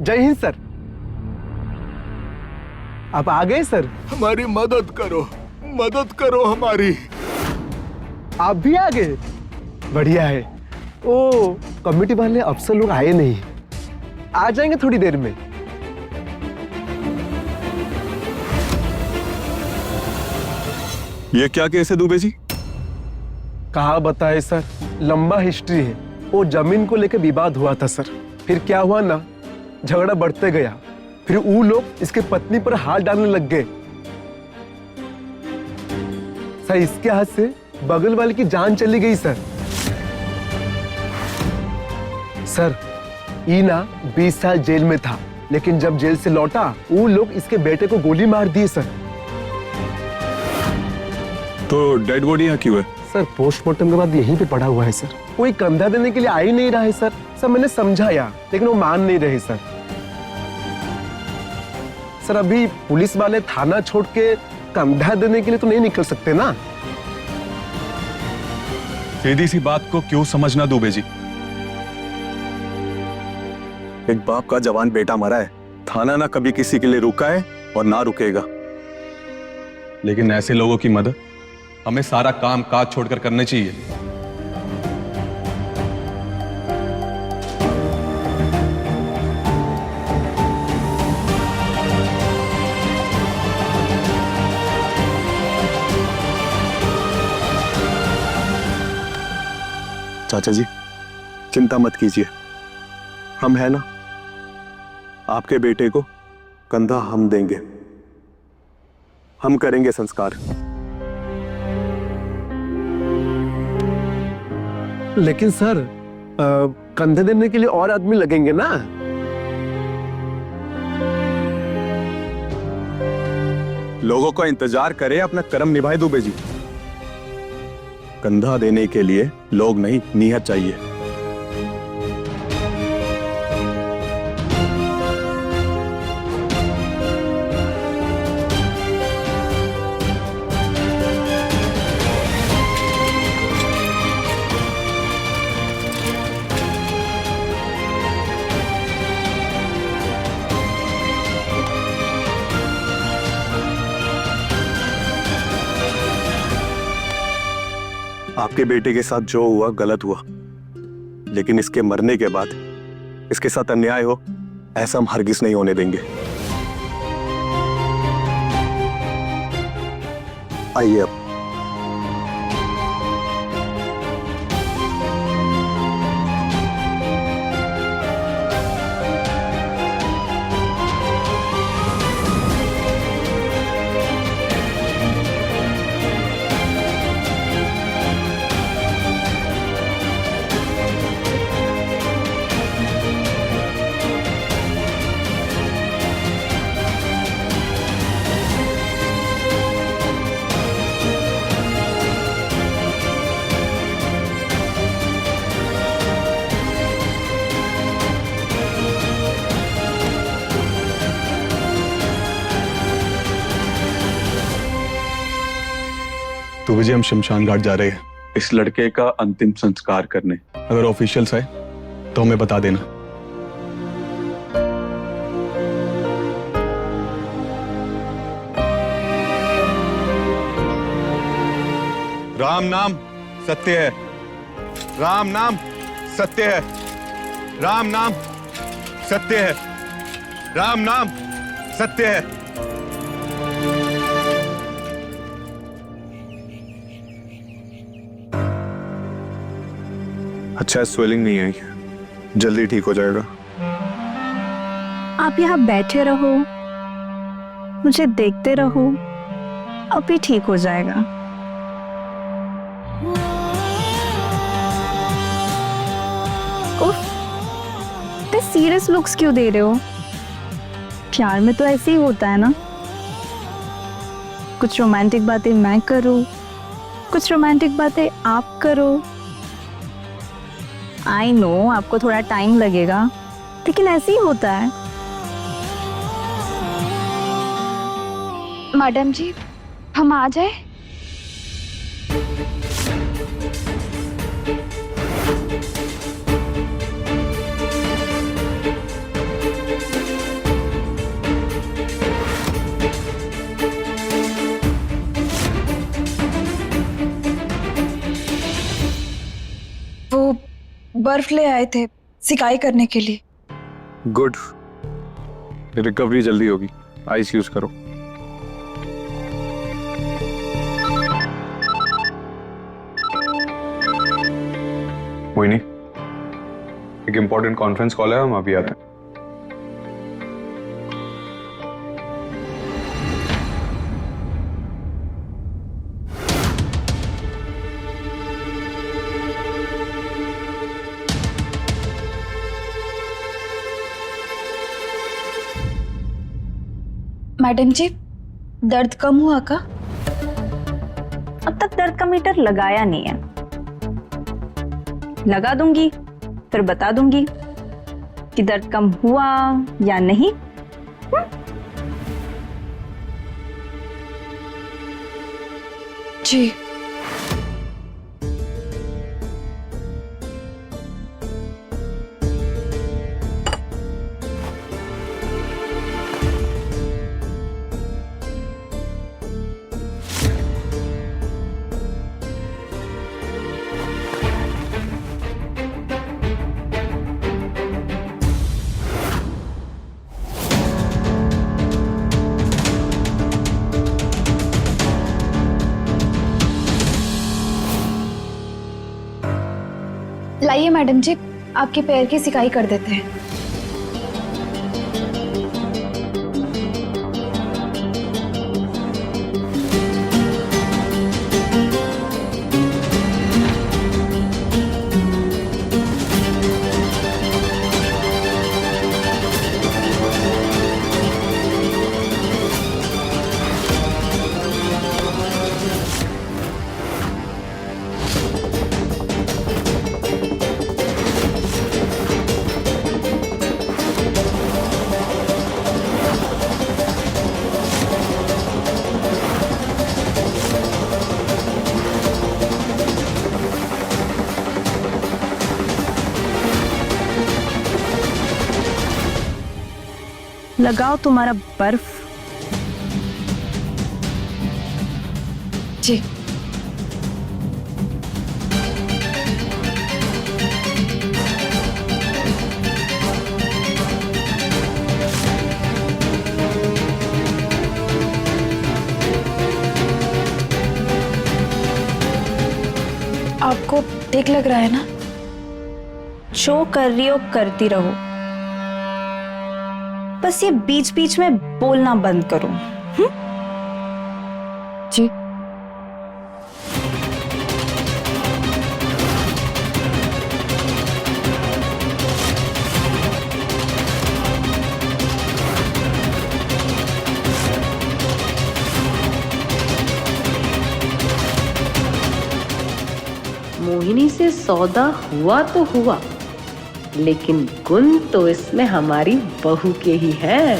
जय हिंद सर। आप आ गए सर? हमारी मदद करो हमारी। आप भी आ गए, बढ़िया है। ओ कमेटी वाले अफसर लोग आए नहीं, आ जाएंगे थोड़ी देर में। ये क्या केस है दुबे जी? कहा बताए सर, लंबा हिस्ट्री है। वो जमीन को लेकर विवाद हुआ था सर, फिर क्या हुआ ना, झगड़ा बढ़ते गया, फिर वो लोग इसके पत्नी पर हाथ डालने लग गए सर। इसके हाथ से बगल वाले की जान चली गई सर। सर ईना 20 साल जेल में था, लेकिन जब जेल से लौटा वो लोग इसके बेटे को गोली मार दी सर। तो डेड बॉडी यहाँ क्यों है? सर पोस्टमार्टम के बाद यहीं पे पड़ा हुआ है सर। कोई कंधा देने के लिए आ ही नहीं रहा है सर। सर मैंने समझाया लेकिन वो मान नहीं रहे सर। सर अभी पुलिस वाले थाना छोड़ के कंधा देने के लिए तो नहीं निकल सकते ना। सीधी सी बात को क्यों समझना दुबे जी? एक बाप का जवान बेटा मरा है, थाना ना कभी किसी के लिए रुका है और ना रुकेगा। लेकिन ऐसे लोगों की मदद हमें सारा काम काज छोड़कर करने चाहिए। चाचा जी चिंता मत कीजिए, हम है ना। आपके बेटे को कंधा हम देंगे, हम करेंगे संस्कार। लेकिन सर कंधे देने के लिए और आदमी लगेंगे ना। लोगों का इंतजार करे, अपना कर्म निभाए दुबे जी। कंधा देने के लिए लोग नहीं, नीयत चाहिए। आपके बेटे के साथ जो हुआ गलत हुआ, लेकिन इसके मरने के बाद इसके साथ अन्याय हो ऐसा हम हरगिज नहीं होने देंगे। आइए अब। तो विजय हम शमशान घाट जा रहे हैं इस लड़के का अंतिम संस्कार करने। अगर ऑफिशियल्स है तो हमें बता देना। राम नाम सत्य है, राम नाम सत्य है, राम नाम सत्य है, राम नाम सत्य है। अच्छा स्वेलिंग नहीं है, जल्दी ठीक हो जाएगा। आप यहाँ बैठे रहो, मुझे देखते रहो, अभी ठीक हो जाएगा। उफ, इतने सीरियस लुक्स क्यों दे रहे हो? प्यार में तो ऐसे ही होता है ना, कुछ रोमांटिक बातें मैं करूं, कुछ रोमांटिक बातें आप करो। आई नो आपको थोड़ा टाइम लगेगा, लेकिन ऐसे ही होता है। मैडम जी हम आ जाए? वो बर्फ ले आए थे सिकाई करने के लिए। गुड, रिकवरी जल्दी होगी। आइस यूज करो। मोहिनी, एक इंपॉर्टेंट कॉन्फ्रेंस कॉल है, हम अभी आते हैं। मैडम जी, दर्द कम हुआ का? अब तक दर्द का मीटर लगाया नहीं है, लगा दूंगी फिर बता दूंगी कि दर्द कम हुआ या नहीं। जी। लाइए मैडम जी, आपके पैर की सिकाई कर देते हैं। लगाओ तुम्हारा बर्फ। जी। आपको ठीक लग रहा है ना? जो कर रही हो करती रहो, बस ये बीच बीच में बोलना बंद करो। जी। मोहिनी से सौदा हुआ तो हुआ, लेकिन गुण तो इसमें हमारी बहू के ही है।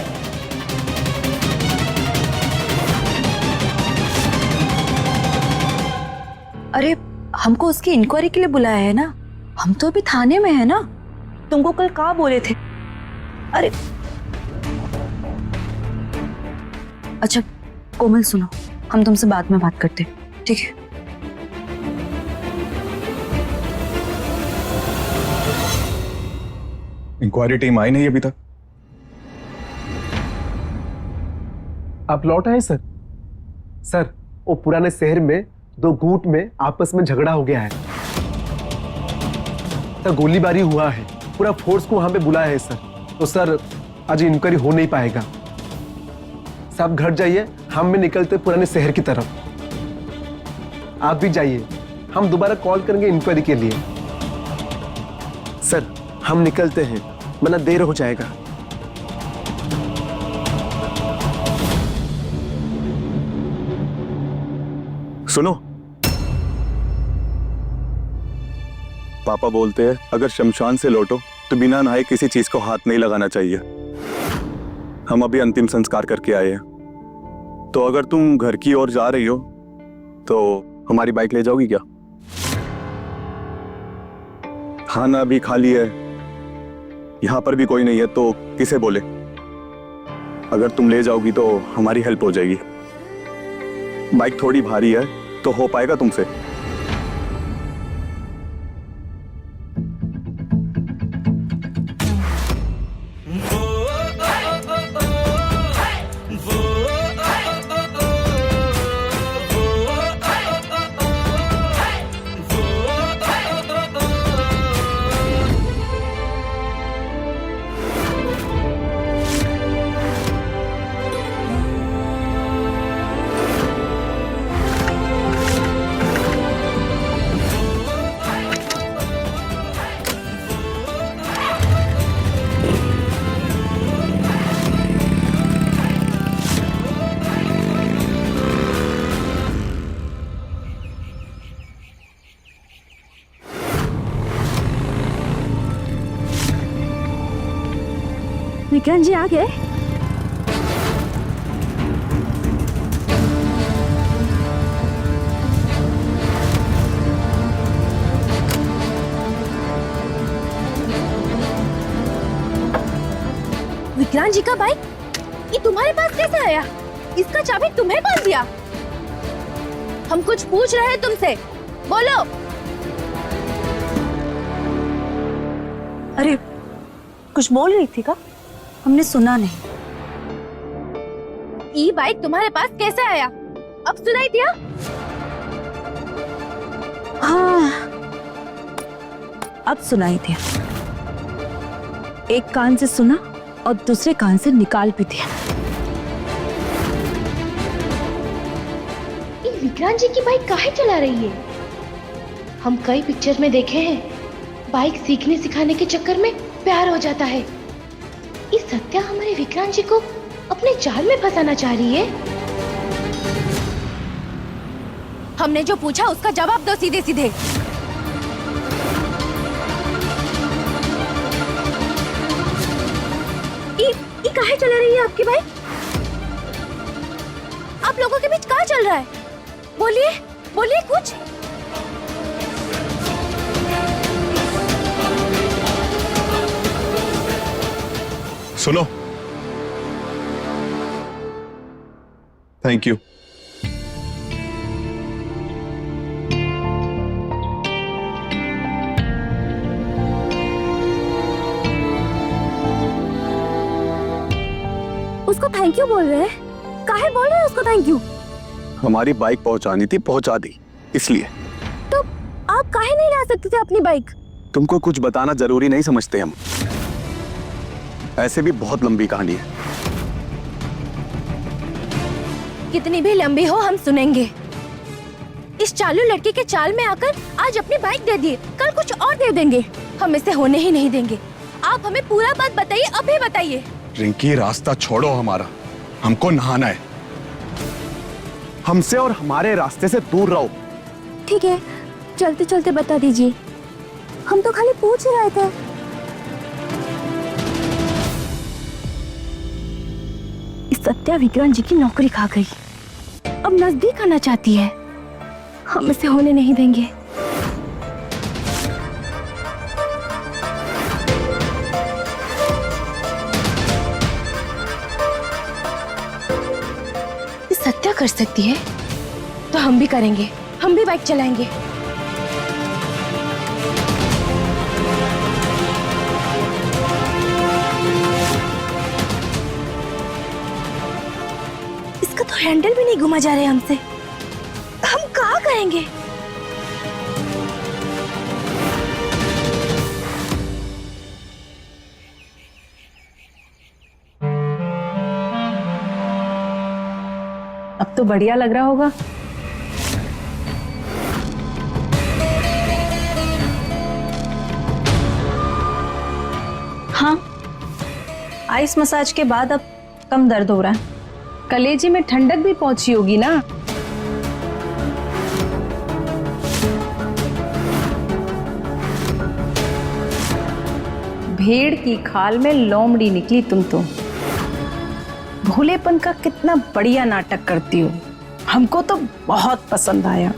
अरे हमको उसकी इंक्वायरी के लिए बुलाया है ना, हम तो अभी थाने में है ना। तुमको कल कहाँ बोले थे? अरे अच्छा कोमल सुनो, हम तुमसे बाद में बात करते, ठीक है? इंक्वायरी टीम आई नहीं अभी तक। आप लौट आए सर? सर, वो पुराने शहर में दो गुट में आपस में झगड़ा हो गया है सर, गोलीबारी हुआ है, पूरा फोर्स को वहां पे बुलाया है सर। तो सर आज इंक्वायरी हो नहीं पाएगा। सब घर जाइए, हम भी निकलते पुराने शहर की तरफ। आप भी जाइए, हम दोबारा कॉल करेंगे इंक्वायरी के लिए। सर हम निकलते हैं, वरना देर हो जाएगा। सुनो, पापा बोलते हैं अगर शमशान से लौटो तो बिना नहाए किसी चीज को हाथ नहीं लगाना चाहिए। हम अभी अंतिम संस्कार करके आए हैं, तो अगर तुम घर की ओर जा रही हो तो हमारी बाइक ले जाओगी क्या? खाना भी खाली है, यहां पर भी कोई नहीं है, तो किसे बोले? अगर तुम ले जाओगी तो हमारी हेल्प हो जाएगी। बाइक थोड़ी भारी है, तो हो पाएगा तुमसे? विक्रांत जी आ गए? विक्रांत जी का बाइक ये तुम्हारे पास कैसे आया? इसका चाबी तुम्हें कौन दिया? हम कुछ पूछ रहे हैं तुमसे, बोलो। अरे कुछ बोल रही थी का? हमने सुना नहीं। ये बाइक तुम्हारे पास कैसे आया? अब सुनाई दिया? हाँ, अब सुनाई दिया। एक कान से सुना और दूसरे कान से निकाल भी दिया। ये विक्रांत जी की बाइक काहे चला रही है? हम कई पिक्चर में देखे हैं, बाइक सीखने सिखाने के चक्कर में प्यार हो जाता है। ये सत्या हमारे विक्रांत जी को अपने जाल में फंसाना चाह रही है। हमने जो पूछा उसका जवाब दो सीधे सीधे। ये काहे चला रही है आपकी बाइक? आप लोगों के बीच क्या चल रहा है? बोलिए, बोलिए कुछ। सुनो, थैंक यू। उसको थैंक यू बोल रहे हैं? काहे बोल रहे हैं उसको थैंक यू? हमारी बाइक पहुंचानी थी, पहुंचा दी, इसलिए। तो आप काहे नहीं ला सकते थे अपनी बाइक? तुमको कुछ बताना जरूरी नहीं समझते हम। ऐसे भी बहुत लंबी कहानी है। कितनी भी लंबी हो हम सुनेंगे। इस चालू लड़की के चाल में आकर आज अपनी बाइक दे दिए, कल कुछ और दे देंगे। हम इसे होने ही नहीं देंगे। आप हमें पूरा बात बताइए, अभी बताइए। रिंकी, रास्ता छोड़ो हमारा, हमको नहाना है। हमसे और हमारे रास्ते से दूर रहो। ठीक है, चलते चलते बता दीजिए। हम तो खाली पूछ ही रहे थे। इस सत्या विक्रांत जी की नौकरी खा गई, अब नजदीक आना चाहती है। हम इसे होने नहीं देंगे। सत्या कर सकती है तो हम भी करेंगे, हम भी बाइक चलाएंगे। इसका तो हैंडल भी नहीं घुमा जा रहे हमसे। हम क्या करेंगे? अब तो बढ़िया लग रहा होगा। हाँ, आइस मसाज के बाद अब कम दर्द हो रहा है। कलेजे में ठंडक भी पहुंची होगी ना। भेड़ की खाल में लोमड़ी निकली तुम तो। भोलेपन का कितना बढ़िया नाटक करती हो, हमको तो बहुत पसंद आया।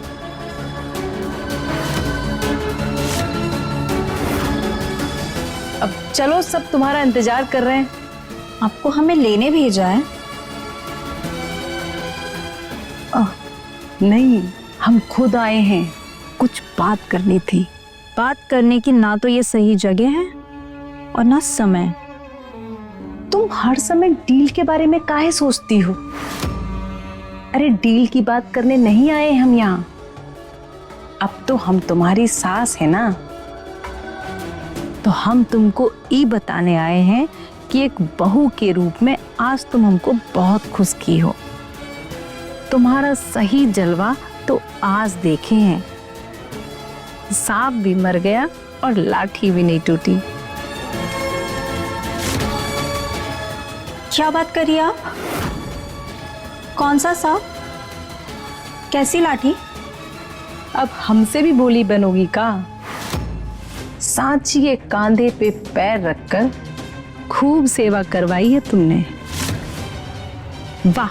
अब चलो, सब तुम्हारा इंतजार कर रहे हैं। आपको हमें लेने भेजा है? नहीं, हम खुद आए हैं, कुछ बात करनी थी। बात करने की ना तो ये सही जगह है और ना समय। तुम हर समय डील के बारे में काहे सोचती हो? अरे डील की बात करने नहीं आए हम यहाँ। अब तो हम तुम्हारी सास है ना, तो हम तुमको ये बताने आए हैं कि एक बहू के रूप में आज तुम हमको बहुत खुश की हो। तुम्हारा सही जलवा तो आज देखे हैं। सांप भी मर गया और लाठी भी नहीं टूटी। क्या बात करिए आप? कौन सा सांप? कैसी लाठी? अब हमसे भी बोली बनोगी का? सांची के कांधे पे पैर रखकर खूब सेवा करवाई है तुमने। वाह,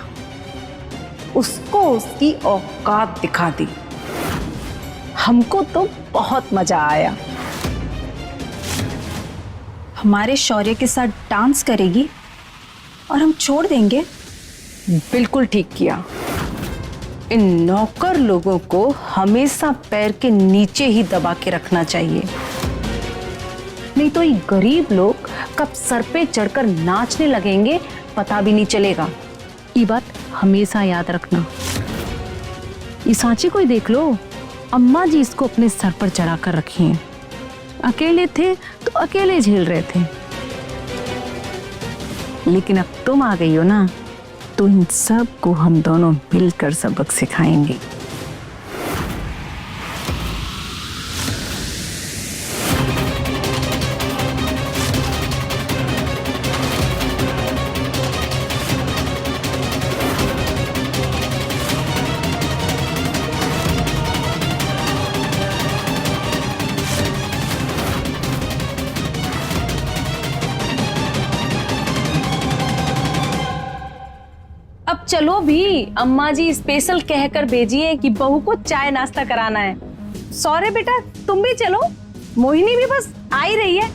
उसको उसकी औकात दिखा दी। हमको तो बहुत मजा आया। हमारे शौर्य के साथ डांस करेगी और हम छोड़ देंगे? बिल्कुल ठीक किया। इन नौकर लोगों को हमेशा पैर के नीचे ही दबा के रखना चाहिए, नहीं तो ये गरीब लोग कब सर पे चढ़कर नाचने लगेंगे पता भी नहीं चलेगा। ये बात हमेशा याद रखना। ये सांची को ही देख लो, अम्मा जी इसको अपने सर पर चढ़ा कर रखी हैं। अकेले थे तो अकेले झेल रहे थे, लेकिन अब तुम आ गई हो ना, तो इन सब को हम दोनों मिलकर सबक सिखाएंगे। अब चलो भी, अम्मा जी स्पेशल कहकर भेजिए कि बहू को चाय नाश्ता कराना है। सॉरी बेटा, तुम भी चलो, मोहिनी भी बस आ ही रही है।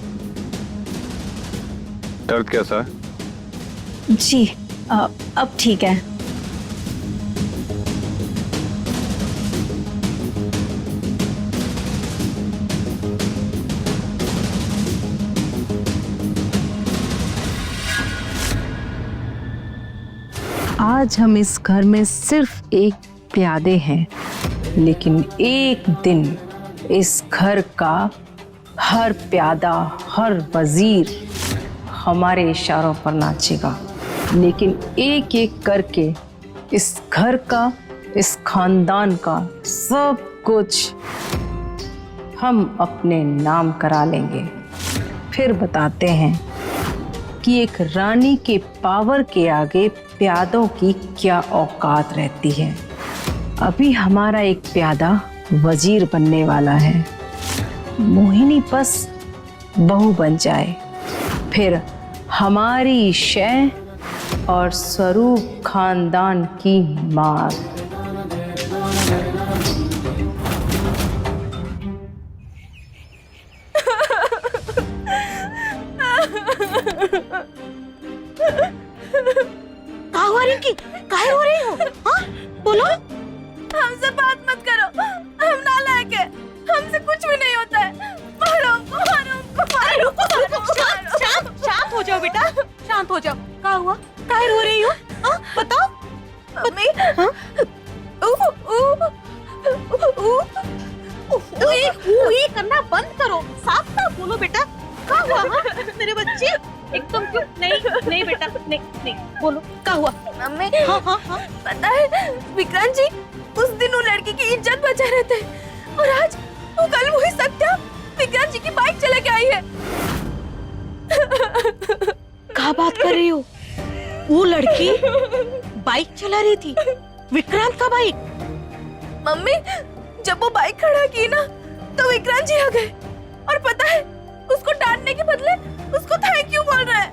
दर्द कैसा है? जी अब ठीक है। आज हम इस घर में सिर्फ एक प्यादे हैं, लेकिन एक दिन इस घर का हर प्यादा, हर वजीर हमारे इशारों पर नाचेगा। लेकिन एक एक करके इस घर का, इस खानदान का सब कुछ हम अपने नाम करा लेंगे। फिर बताते हैं कि एक रानी के पावर के आगे प्यादों की क्या औकात रहती है। अभी हमारा एक प्यादा वजीर बनने वाला है, मोहिनी बस बहू बन जाए, फिर हमारी शय और स्वरूप खानदान की मार। काहे हो रही हो? हाँ? बोलो। हमसे बात मत करो, हम नालायक हैं, हमसे कुछ भी नहीं होता है। मारो हमको, मारो हमको, मारो। शांत हो जाओ बेटा, शांत हो जाओ। क्या हुआ? काहे रो रही हो? हाँ बताओ। मम्मी, ये करना बंद करो, साफ साफ बोलो बेटा। क्या हुआ? मेरे बच्चे एकदम चुप। नहीं बेटा, नहीं बोलो, क्या हुआ? मम्मी, हाँ पता है विक्रांत जी उस दिन वो लड़की की इज्जत बचा रहे थे, और आज वो कल वही सत्या विक्रांत जी की बाइक चले के आई है। क्या बात कर रही हो? वो लड़की बाइक चला रही थी? विक्रांत का बाइक? मम्मी, जब वो बाइक खड़ा की ना, तो विक्रांत जी आ गए, और पता है उसको डांटने के बदले उसको थैंक यू बोल रहे हैं।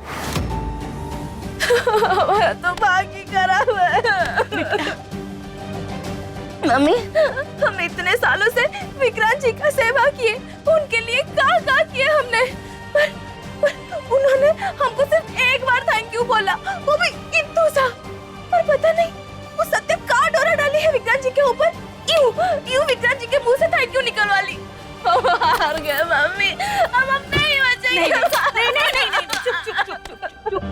हमारा तो भाग्य खरा हुआ है। मम्मी, हम इतने सालों से विक्रांत जी का सेवा किए, उनके लिए क्या किए हमने, पर उन्होंने हमको सिर्फ एक बार थैंक यू बोला, वो भी इतना सा। पर पता नहीं वो सत्य का डोरा डाली है विक्रांत जी के ऊपर, यूं विक्रांत जी के मुंह से थैंक यू निकलवा ली। हार गए मम्मी, हम अब नहीं बचेंगे। नहीं, चुप।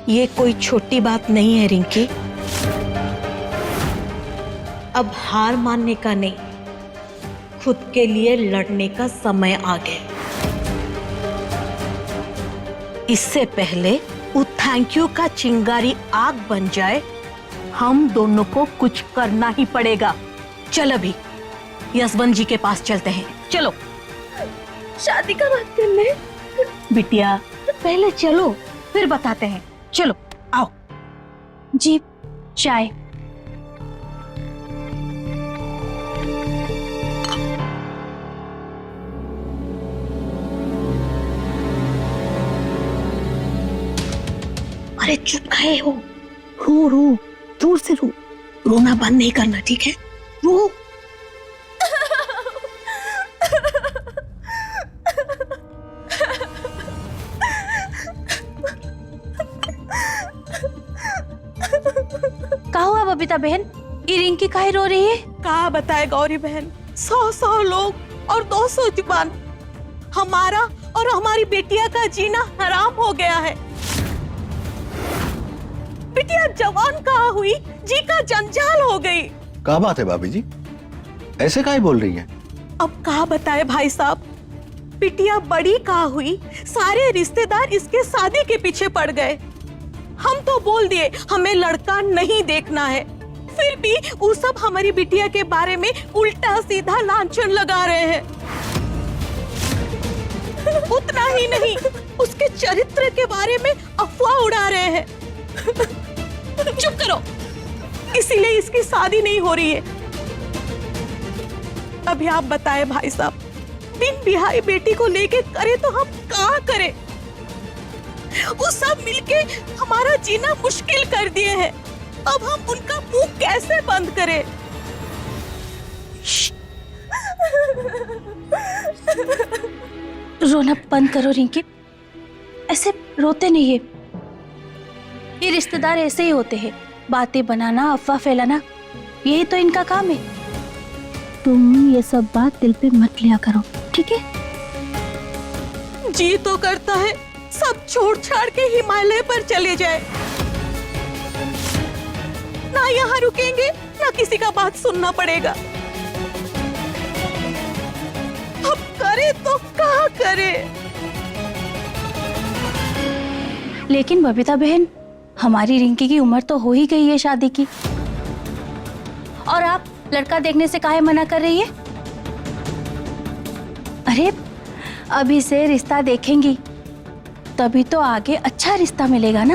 ये कोई छोटी बात नहीं है रिंकी। अब हार मानने का नहीं, खुद के लिए लड़ने का समय आ गया। इससे पहले वो थैंक यू का चिंगारी आग बन जाए, हम दोनों को कुछ करना ही पड़ेगा। चल अभी यशवंत जी के पास चलते हैं, चलो। शादी का बात करने? बिटिया पहले चलो, फिर बताते हैं, चलो आओ। जी, चाय। अरे चुप गए हो, रो रो, जोर से रो, रोना बंद नहीं करना, ठीक है? रो। क्या हुआ बबीता बहन, ये रिंकी काहे रो रही है? कहा बताए गौरी बहन, 100 लोग और 200 जुबान, हमारा और हमारी बेटिया का जीना हराम हो गया है। बिटिया जवान कहाँ हुई, जी का जंजाल हो गई। क्या बात है भाभी जी, ऐसे काहे बोल रही हैं? अब कहा बताए भाई साहब, बिटिया बड़ी कहाँ हुई, सारे रिश्तेदार इसके शादी के पीछे पड़ गए। हम तो बोल दिए हमें लड़का नहीं देखना है, फिर भी वो सब हमारी बिटिया के बारे में उल्टा सीधा लांछन लगा रहे हैं। उतना ही नहीं, उसके चरित्र के बारे में अफवाह उड़ा रहे हैं। चुप करो, इसीलिए इसकी शादी नहीं हो रही है। अभी आप बताएं भाई साहब, बिन बिहाई बेटी को लेके करे तो हम कहाँ करें? वो सब मिलके हमारा जीना मुश्किल कर दिए हैं। अब हम उनका मुंह कैसे बंद करें? रोना बंद करो रिंकी, ऐसे रोते नहीं है। ये रिश्तेदार ऐसे ही होते हैं, बातें बनाना, अफवाह फैलाना, यही तो इनका काम है। तुम ये सब बात दिल पे मत लिया करो, ठीक है? जी तो करता है सब छोड़ छाड़ के हिमालय पर चले जाए, ना यहाँ रुकेंगे ना किसी का बात सुनना पड़ेगा। अब करे तो कहाँ करे? लेकिन बबीता बहन, हमारी रिंकी की उम्र तो हो ही गई है शादी की, और आप लड़का देखने से काहे मना कर रही है? अरे अभी से रिश्ता देखेंगी तभी तो आगे अच्छा रिश्ता मिलेगा ना।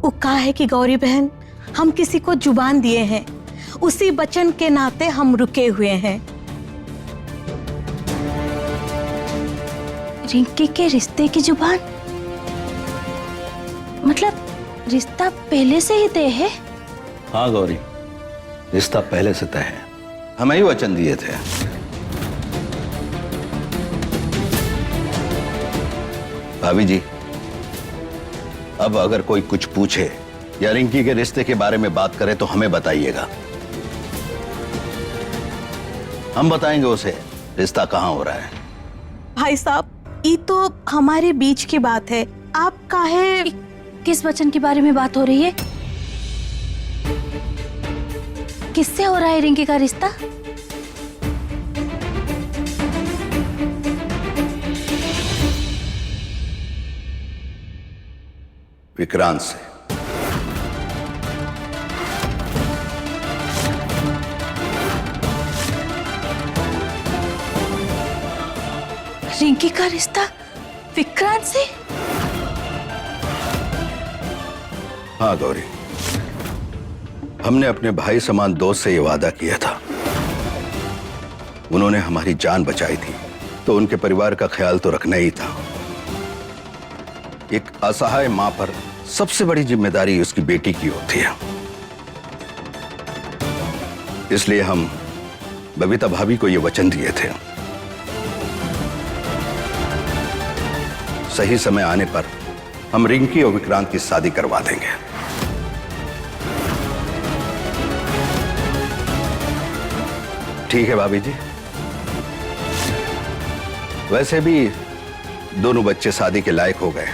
वो कहा है कि गौरी बहन, हम किसी को जुबान दिए हैं, उसी वचन के नाते हम रुके हुए हैं। रिंकी के रिश्ते की जुबान मतलब रिश्ता पहले से ही तय है? हाँ गौरी, रिश्ता पहले से तय है, हमें ही वचन दिए थे। भाभी जी, अब अगर कोई कुछ पूछे या रिंकी के रिश्ते के बारे में बात करे तो हमें बताइएगा, हम बताएंगे उसे रिश्ता कहाँ हो रहा है। भाई साहब, ये तो हमारे बीच की बात है, आप काहे? किस वचन के बारे में बात हो रही है? किससे हो रहा है रिंकी का रिश्ता? विक्रांत से। रिंकी का रिश्ता विक्रांत से? हाँ गौरी, हमने अपने भाई समान दोस्त से ये वादा किया था। उन्होंने हमारी जान बचाई थी तो उनके परिवार का ख्याल तो रखना ही था। एक असहाय मां पर सबसे बड़ी जिम्मेदारी उसकी बेटी की होती है, इसलिए हम बबीता भाभी को ये वचन दिए थे, सही समय आने पर हम रिंकी और विक्रांत की शादी करवा देंगे। ठीक है भाभी जी? वैसे भी दोनों बच्चे शादी के लायक हो गए,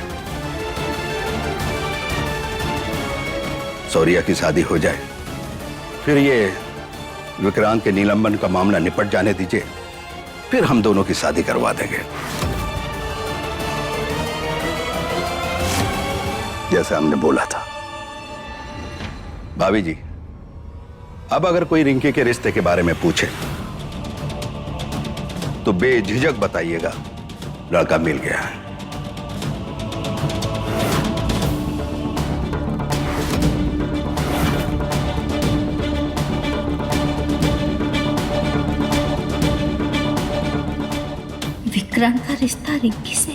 सौरिया की शादी हो जाए, फिर ये विक्रांत के निलंबन का मामला निपट जाने दीजिए, फिर हम दोनों की शादी करवा देंगे जैसे हमने बोला था। भाभी जी, अब अगर कोई रिंकी के रिश्ते के बारे में पूछे तो बेझिझक बताइएगा लड़का मिल गया है। विक्रांत का रिश्ता रिंकी से?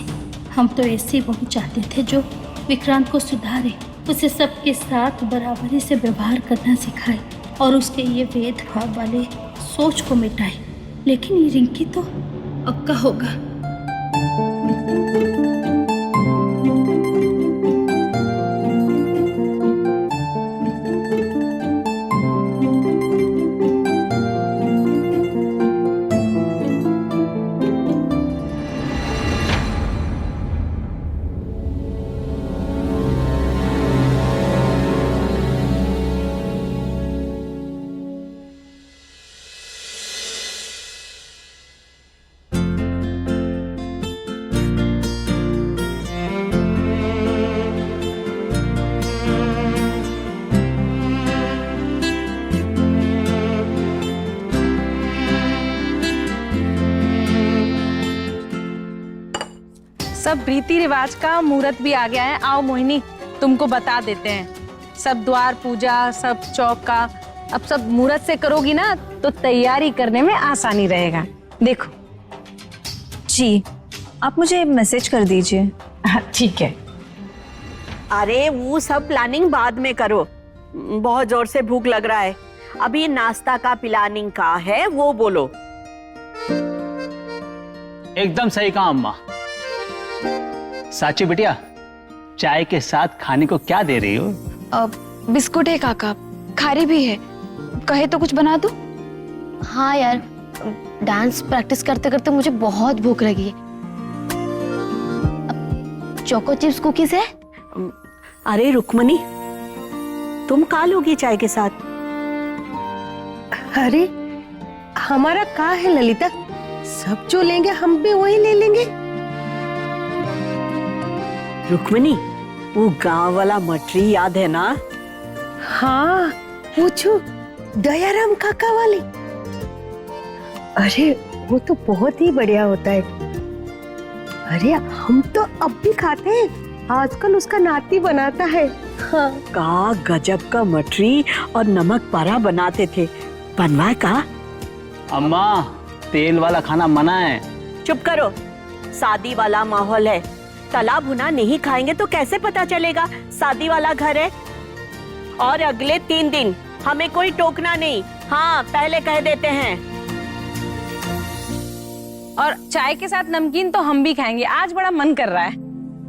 हम तो ऐसी बहू चाहते थे जो विक्रांत को सुधारे, उसे सबके साथ बराबरी से व्यवहार करना सिखाए और उसके ये भेदभाव वाले सोच को मिटाए। लेकिन ये रिंकी तो अब का होगा। सब रीति रिवाज का मुहूर्त भी आ गया है। आओ मोहिनी, तुमको बता देते हैं। सब द्वार पूजा, सब चौका, अब सब मुहूर्त से करोगी ना तो तैयारी करने में आसानी रहेगा। देखो जी, आप मुझे मैसेज कर दीजिए। ठीक है। अरे वो सब प्लानिंग बाद में करो, बहुत जोर से भूख लग रहा है। अभी नाश्ता का प्लानिंग का है वो बोलो। एकदम सही कहा अम्मा। साची बिटिया, चाय के साथ खाने को क्या दे रही हो? बिस्कुट है काका, खारी भी है, कहे तो कुछ बना दूं? हाँ यार, डांस प्रैक्टिस करते करते मुझे बहुत भूख लगी है। चोको चिप्स कुकीज है? अरे रुक्मणी, तुम का लोगी चाय के साथ? अरे हमारा का है ललिता, सब जो लेंगे हम भी वही ले लेंगे। रुक्मणी, वो गांव वाला मटरी याद है ना? हाँ, पूछो, दयाराम काका वाली। अरे वो तो बहुत ही बढ़िया होता है। अरे हम तो अब भी खाते हैं, आजकल उसका नाती बनाता है। हाँ। का गजब का मटरी और नमक पारा बनाते थे, बनवाए का? अम्मा, तेल वाला खाना मना है। चुप करो, शादी वाला माहौल है, तला भुना नहीं खाएंगे तो कैसे पता चलेगा शादी वाला घर है? और अगले 3 दिन हमें कोई टोकना नहीं, हाँ पहले कह देते हैं। और चाय के साथ नमकीन तो हम भी खाएंगे, आज बड़ा मन कर रहा है।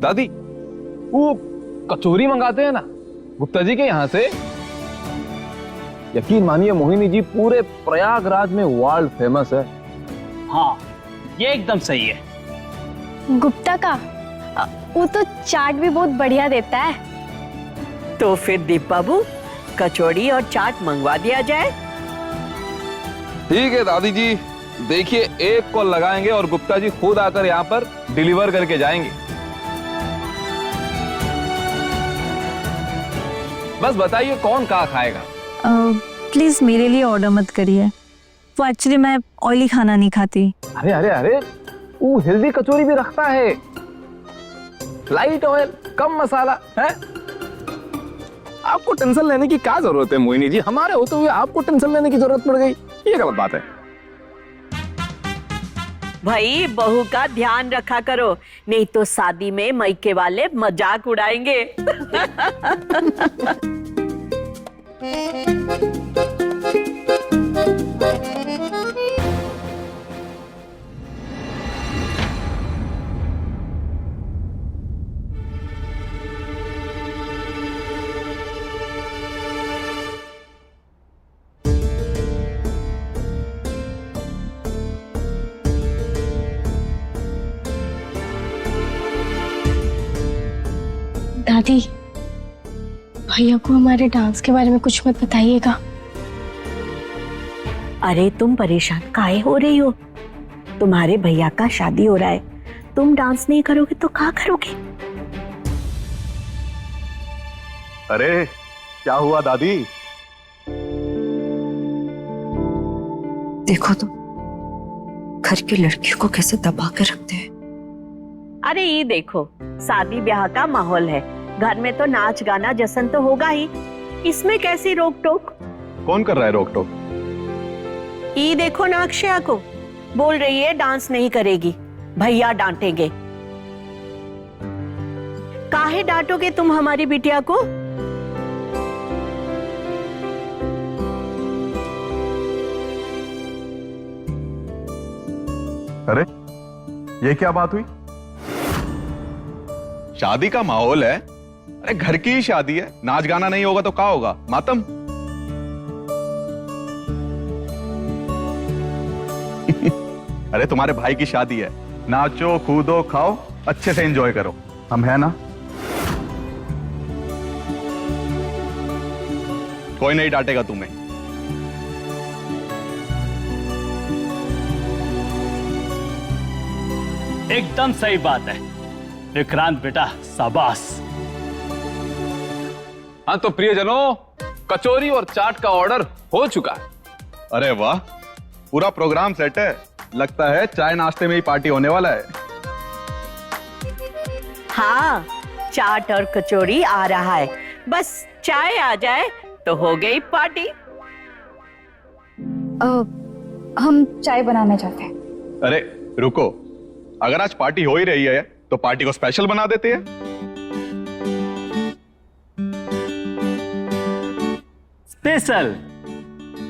दादी, वो कचौरी मंगाते हैं ना गुप्ता जी के यहाँ से, यकीन मानिए मोहिनी जी, पूरे प्रयागराज में वर्ल्ड फेमस है। हाँ, ये एकदम सही है। गुप्ता का वो तो चाट भी बहुत बढ़िया देता है। तो फिर दीप बाबू, कचौड़ी और चाट मंगवा दिया जाए। ठीक है दादी जी, देखिए एक कॉल लगाएंगे और गुप्ता जी खुद आकर यहाँ पर डिलीवर करके जाएंगे। बस बताइए कौन क्या खाएगा? प्लीज मेरे लिए ऑर्डर मत करिए, वो एक्चुअली मैं ऑयली खाना नहीं खाती। अरे अरे अरे, वो हेल्दी कचौरी भी रखता है, लाइट ऑयल, कम मसाला है। आपको टेंशन लेने की क्या जरूरत है मोहिनी जी? हमारे होते हुए आपको टेंशन लेने की जरूरत पड़ गई, ये गलत बात है। भाई बहू का ध्यान रखा करो, नहीं तो शादी में मायके वाले मजाक उड़ाएंगे। दादी, भैया को हमारे डांस के बारे में कुछ मत बताइएगा। अरे तुम परेशान काहे हो रही हो? तुम्हारे भैया का शादी हो रहा है, तुम डांस नहीं करोगे तो क्या करोगे? अरे क्या हुआ दादी? देखो तो घर की लड़कियों को कैसे दबा के रखते हैं। अरे ये देखो, शादी ब्याह का माहौल है, घर में तो नाच गाना जश्न तो होगा ही, इसमें कैसी रोक टोक? कौन कर रहा है रोक टोक? ये देखो ना अक्षया को, बोल रही है डांस नहीं करेगी, भैया डांटेंगे। काहे डांटोगे तुम हमारी बिटिया को? अरे ये क्या बात हुई? शादी का माहौल है, अरे घर की ही शादी है, नाच गाना नहीं होगा तो क्या होगा? मातम। अरे तुम्हारे भाई की शादी है, नाचो कूदो खाओ अच्छे से एंजॉय करो, हम है ना? कोई नहीं डांटेगा तुम्हें। एकदम सही बात है विक्रांत बेटा, शाबाश। हाँ तो प्रियजनों, कचौरी और चाट का ऑर्डर हो चुका है। अरे वाह, पूरा प्रोग्राम सेट है। लगता है चाय नाश्ते में ही पार्टी होने वाला है। हाँ, चाट और कचौरी आ रहा है, बस चाय आ जाए तो हो गई पार्टी। हम चाय बनाना चाहते हैं। अरे रुको, अगर आज पार्टी हो ही रही है तो पार्टी को स्पेशल बना देते हैं। स्पेशल?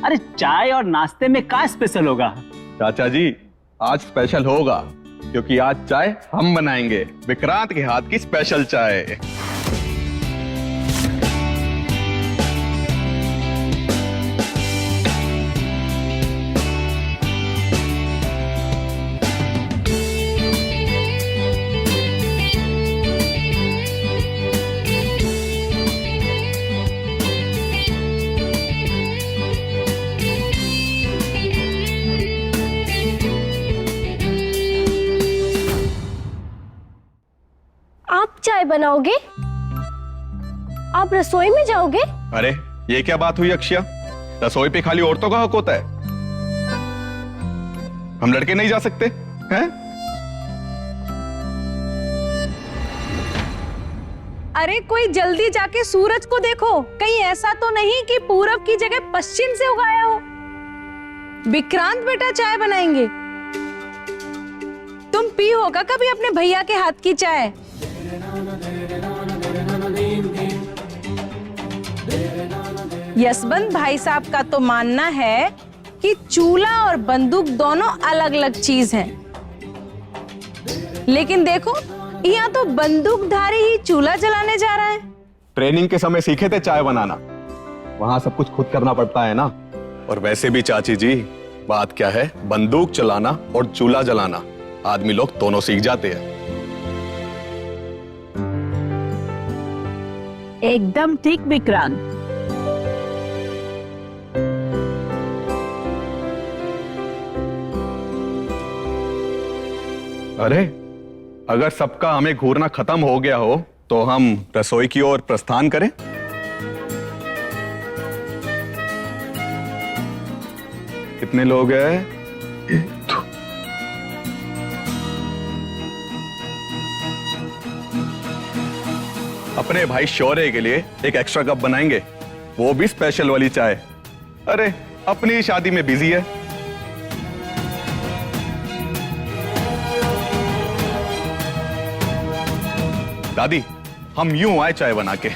अरे चाय और नाश्ते में क्या स्पेशल होगा? चाचा जी, आज स्पेशल होगा क्योंकि आज चाय हम बनाएंगे, विक्रांत के हाथ की स्पेशल चाय। आप चाय बनाओगे? आप रसोई में जाओगे? अरे ये क्या बात हुई अक्षया, रसोई पे खाली औरतों का हक होता है, हम लड़के नहीं जा सकते हैं? अरे कोई जल्दी जाके सूरज को देखो, कहीं ऐसा तो नहीं कि पूरब की जगह पश्चिम से उगाया हो। विक्रांत बेटा चाय बनाएंगे। तुम पी होगा कभी अपने भैया के हाथ की चाय? यशवंत भाई साहब का तो मानना है कि चूल्हा और बंदूक दोनों अलग अलग चीज हैं। लेकिन देखो, यहाँ तो बंदूकधारी ही चूल्हा जलाने जा रहा है। ट्रेनिंग के समय सीखे थे चाय बनाना, वहां सब कुछ खुद करना पड़ता है ना। और वैसे भी चाची जी, बात क्या है, बंदूक चलाना और चूल्हा जलाना आदमी लोग दोनों सीख जाते हैं। एकदम ठीक विक्रांत। अरे अगर सबका हमें घूरना खत्म हो गया हो तो हम रसोई की ओर प्रस्थान करें। कितने लोग हैं? अपने भाई शौर्य के लिए एक एक्स्ट्रा कप बनाएंगे, वो भी स्पेशल वाली चाय। अरे अपनी शादी में बिजी है। दादी, हम यूं आए चाय बना के।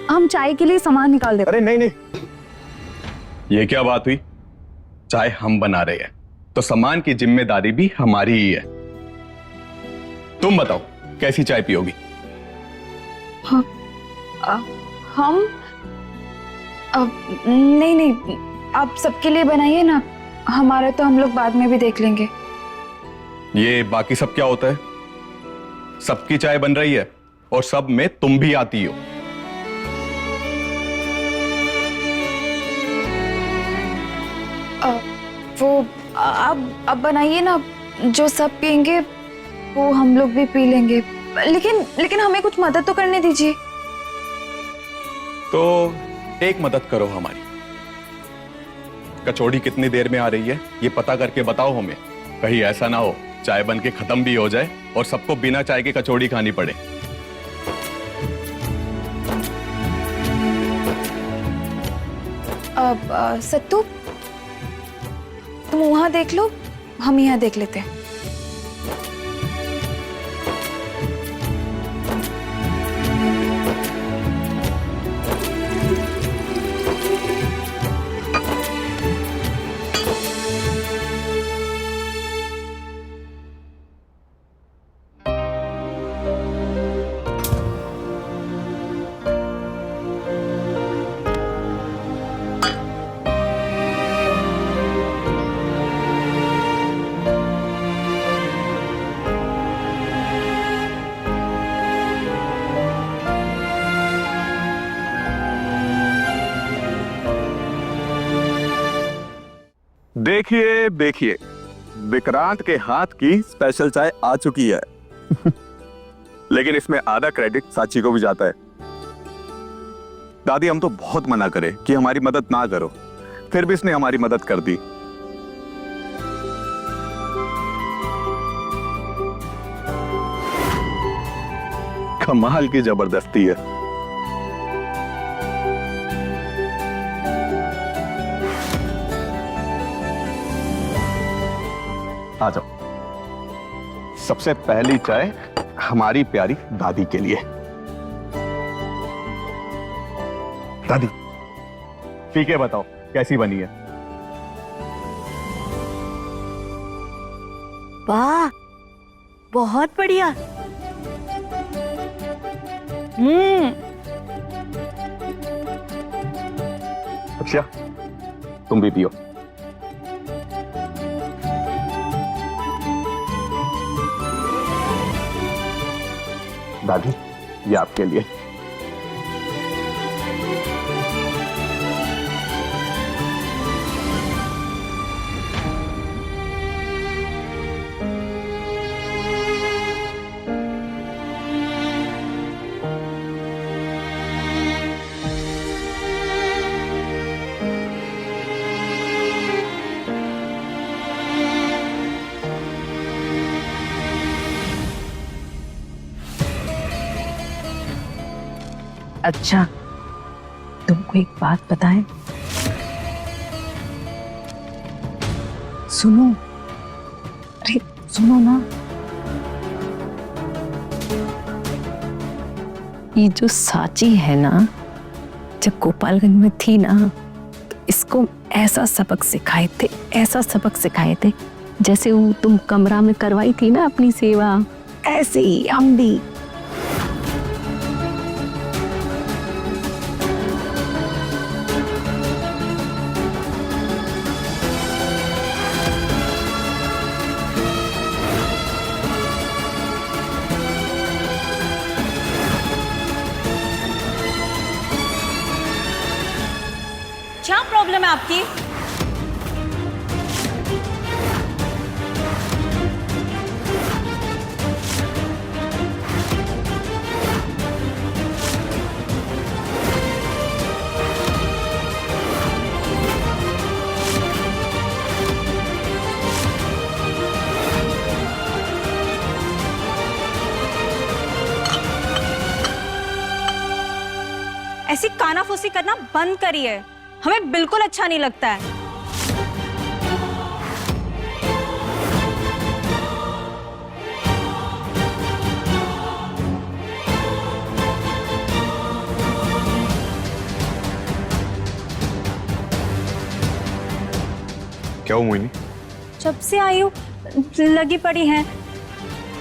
हम चाय के लिए सामान निकाल देते। अरे नहीं नहीं, ये क्या बात हुई? चाय हम बना रहे हैं तो सामान की जिम्मेदारी भी हमारी ही है। तुम बताओ कैसी चाय पियोगी? हम नहीं नहीं, आप सबके लिए बनाइए ना, हमारे तो हम लोग बाद में भी देख लेंगे। ये बाकी सब क्या होता है? सबकी चाय बन रही है और सब में तुम भी आती हो। वो अब बनाइए ना, जो सब पियेंगे वो हम लोग भी पी लेंगे। लेकिन हमें कुछ मदद तो करने दीजिए। तो एक मदद करो हमारी, कचौड़ी कितनी देर में आ रही है ये पता करके बताओ हमें। कहीं ऐसा ना हो चाय बन के खत्म भी हो जाए और सबको बिना चाय के कचौड़ी खानी पड़े। अब सत्तू तुम वहां देख लो, हम यहाँ देख लेते हैं। देखिए देखिए, विक्रांत के हाथ की स्पेशल चाय आ चुकी है। लेकिन इसमें आधा क्रेडिट साची को भी जाता है। दादी हम तो बहुत मना करे कि हमारी मदद ना करो, फिर भी इसने हमारी मदद कर दी। कमाल की जबरदस्ती है। आ जाओ। सबसे पहली चाय हमारी प्यारी दादी के लिए। दादी पी के बताओ कैसी बनी है। वाह, बहुत बढ़िया। अच्छा तुम भी पियो। दादी ये आपके लिए। अच्छा, तुमको एक बात बताएं? सुनो, अरे सुनो ना। ये जो साची है ना, जब गोपालगंज में थी ना, तो इसको ऐसा सबक सिखाए थे, ऐसा सबक सिखाए थे, जैसे वो तुम कमरा में करवाई थी ना अपनी सेवा, ऐसे ही हम भी। क्या प्रॉब्लम है आपकी? ऐसी कानाफूसी करना बंद करिए, हमें बिल्कुल अच्छा नहीं लगता है। क्या हो मोहिनी? जब से आई हूँ लगी पड़ी हैं।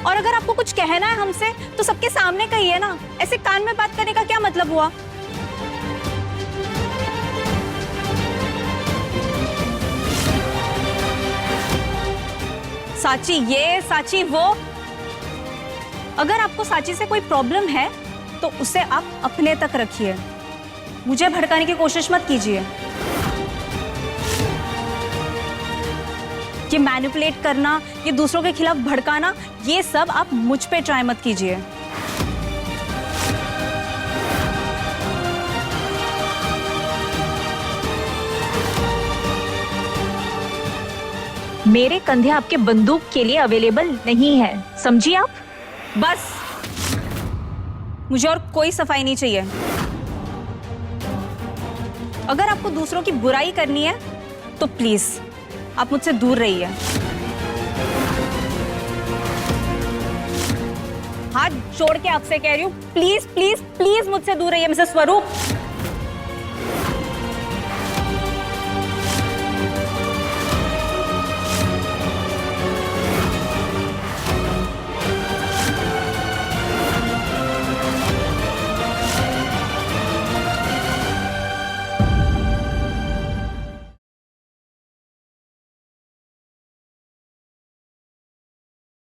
और अगर आपको कुछ कहना है हमसे तो सबके सामने कहिए ना, ऐसे कान में बात करने का क्या मतलब हुआ? साची ये, साची वो। अगर आपको साची से कोई प्रॉब्लम है तो उसे आप अपने तक रखिए, मुझे भड़काने की कोशिश मत कीजिए। ये मैनिपुलेट करना, ये दूसरों के खिलाफ भड़काना, ये सब आप मुझ पे ट्राई मत कीजिए। मेरे कंधे आपके बंदूक के लिए अवेलेबल नहीं है, समझिए आप? बस, मुझे और कोई सफाई नहीं चाहिए। अगर आपको दूसरों की बुराई करनी है तो प्लीज आप मुझसे दूर रहिए। हाथ जोड़ के आपसे कह रही हूँ, प्लीज प्लीज प्लीज मुझसे दूर रहिए मिसेस स्वरूप।